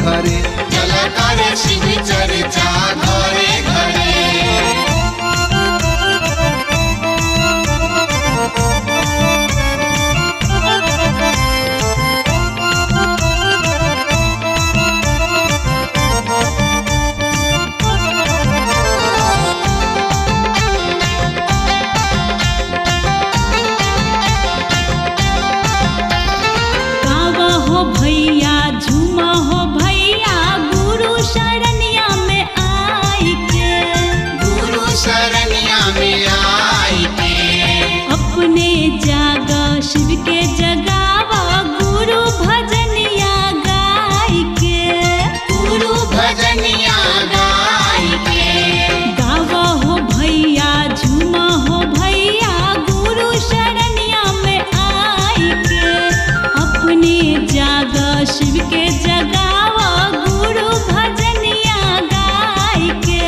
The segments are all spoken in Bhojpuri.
घरे चल करे शिव चर्चा घरे घरे। गावा हो भैया झूमा हो भैया गुरु शरणिया में आई के, गुरु शरणिया में आई के अपने जागा शिव के जगावा गुरु भजनिया गाय के, गुरु भजनिया गाय के। गावा हो भैया झूमा हो भैया गुरु शरणिया में आई के, अपने जागा शिव के जगावा गुरु भजनिया गाय के।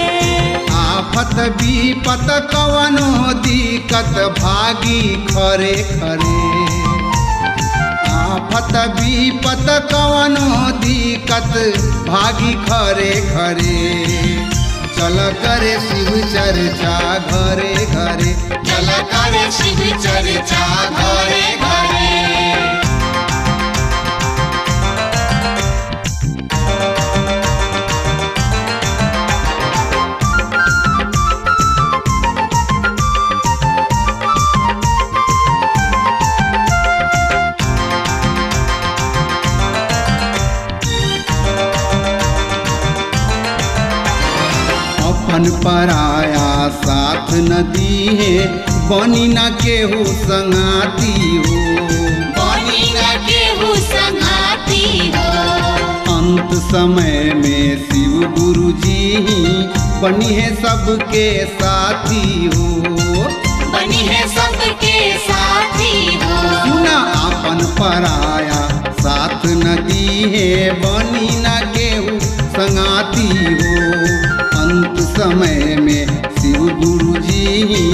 आफत विपत कवनो दिक्कत भागी खरे खरे आफत विपत कवनो दिक्कत भागी खरे खरे चल करे शिव चर्चा घरे घरे चल करे शिव चर्चा घरे घरे। अपन पराया साथ न दीहे बनी न केहू संगाती हो बनी न केहू संगाती हो। अंत समय में शिव गुरु जी ही बनी है सबके साथी हो बनी है सबके साथी हो। सुना अपन पराया साथ न दीहे बनी न केहू संगाती हो अंत समय में शिव गुरु जी ही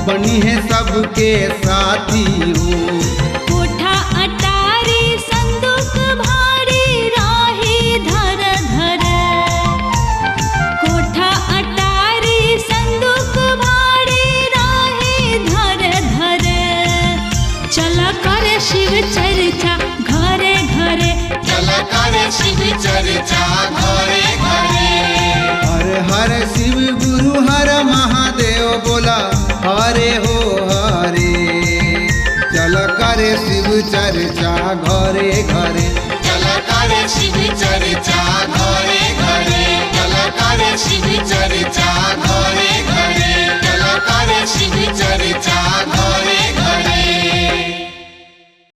बनी है सबके साथी हो। कोठा अटारी संदूक भारी राही धर धर, कोठा अटारी संदूक भारी राही धर धर, चला करे शिव चर्चा घरे घरे चल करे शिव चर्चा घरे घरे। हर हर शिव गुरु हर महादेव बोला हरे हो हरे चल करे शिव चर्चा घरे घरे चल करे शिव चर्चा घरे घरे। चल करे शिव चर्चा